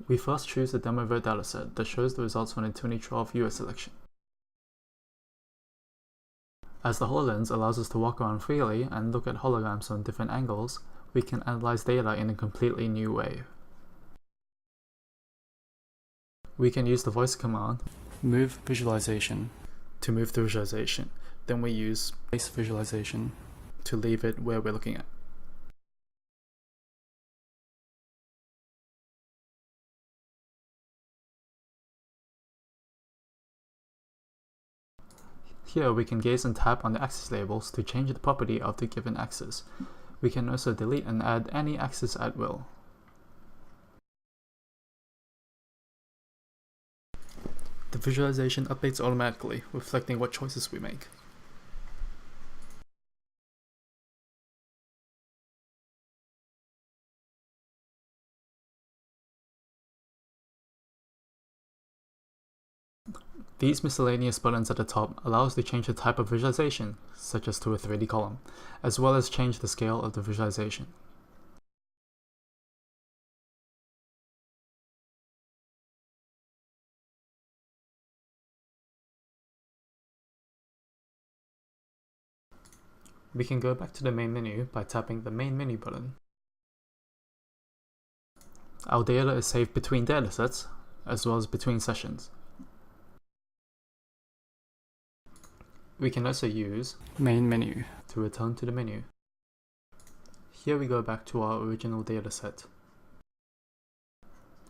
We first choose the demo vote dataset that shows the results from the 2012 US election. As the HoloLens allows us to walk around freely and look at holograms from different angles, we can analyze data in a completely new way. We can use the voice command, move visualization, to move the visualization. Then we use place visualization to leave it where we're looking at. Here we can gaze and tap on the axis labels to change the property of the given axis. We can also delete and add any axis at will. The visualization updates automatically, reflecting what choices we make. These miscellaneous buttons at the top allow us to change the type of visualization, such as to a 3D column, as well as change the scale of the visualization. We can go back to the main menu by tapping the main menu button. Our data is saved between datasets, as well as between sessions. We can also use main menu to return to the menu. Here we go back to our original dataset.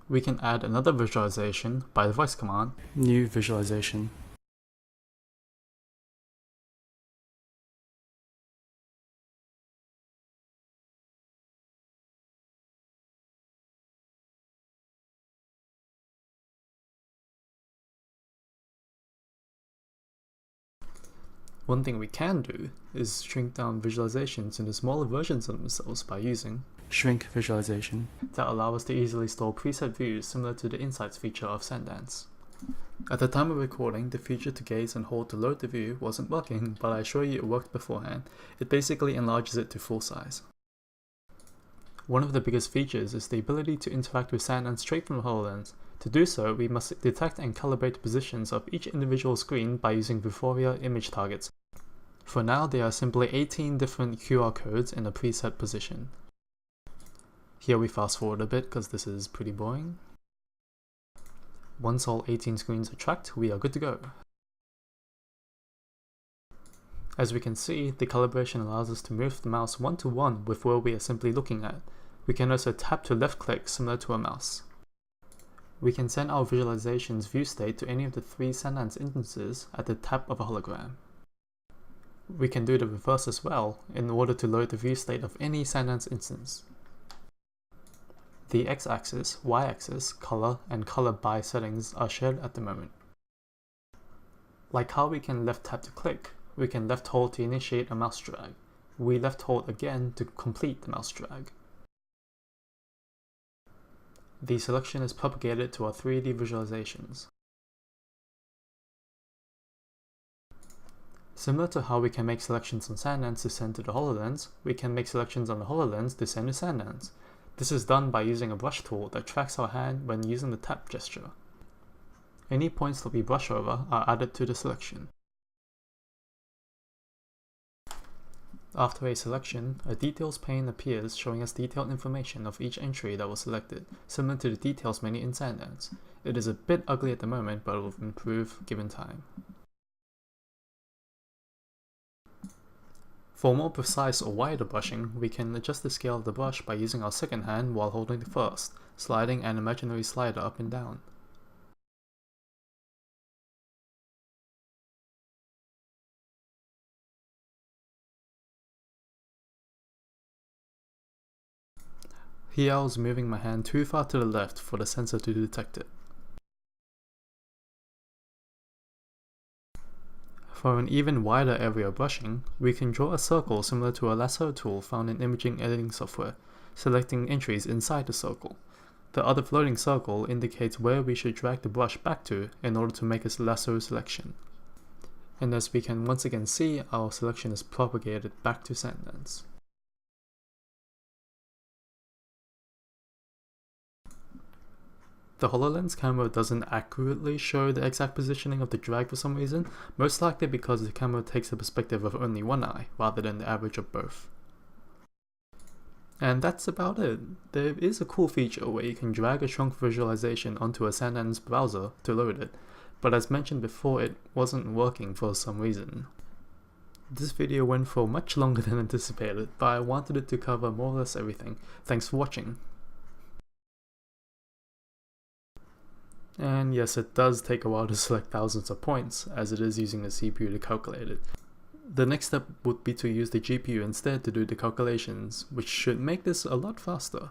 We can add another visualization by the voice command, new visualization. One thing we can do is shrink down visualizations into smaller versions of themselves by using shrink visualization that allow us to easily store preset views similar to the Insights feature of SandDance. At the time of recording, the feature to gaze and hold to load the view wasn't working, but I assure you it worked beforehand. It basically enlarges it to full size. One of the biggest features is the ability to interact with SandDance straight from the HoloLens. To do so, we must detect and calibrate the positions of each individual screen by using Vuforia image targets. For now, there are simply 18 different QR codes in a preset position. Here we fast forward a bit because this is pretty boring. Once all 18 screens are tracked, we are good to go. As we can see, the calibration allows us to move the mouse one-to-one with where we are simply looking at. We can also tap to left click similar to a mouse. We can send our visualization's view state to any of the 3 SandDance instances at the tap of a hologram. We can do the reverse as well in order to load the view state of any SandDance instance. The x-axis, y-axis, color, and color by settings are shared at the moment. Like how we can left tap to click, we can left hold to initiate a mouse drag. We left hold again to complete the mouse drag. The selection is propagated to our 3D visualizations. Similar to how we can make selections on SandDance to send to the HoloLens, we can make selections on the HoloLens to send to SandDance. This is done by using a brush tool that tracks our hand when using the tap gesture. Any points that we brush over are added to the selection. After a selection, a details pane appears showing us detailed information of each entry that was selected, similar to the details menu in SandDance. It is a bit ugly at the moment, but it will improve given time. For more precise or wider brushing, we can adjust the scale of the brush by using our second hand while holding the first, sliding an imaginary slider up and down. Here I was moving my hand too far to the left for the sensor to detect it. For an even wider area of brushing, we can draw a circle similar to a lasso tool found in imaging editing software, selecting entries inside the circle. The other floating circle indicates where we should drag the brush back to in order to make a lasso selection. And as we can once again see, our selection is propagated back to SandDance. the HoloLens camera doesn't accurately show the exact positioning of the drag for some reason, most likely because the camera takes the perspective of only one eye, rather than the average of both. And that's about it. There is a cool feature where you can drag a shrunk visualization onto a SandDance browser to load it, but as mentioned before, it wasn't working for some reason. This video went for much longer than anticipated, but I wanted it to cover more or less everything. Thanks for watching. And yes, it does take a while to select thousands of points, as it is using the CPU to calculate it. The next step would be to use the GPU instead to do the calculations, which should make this a lot faster.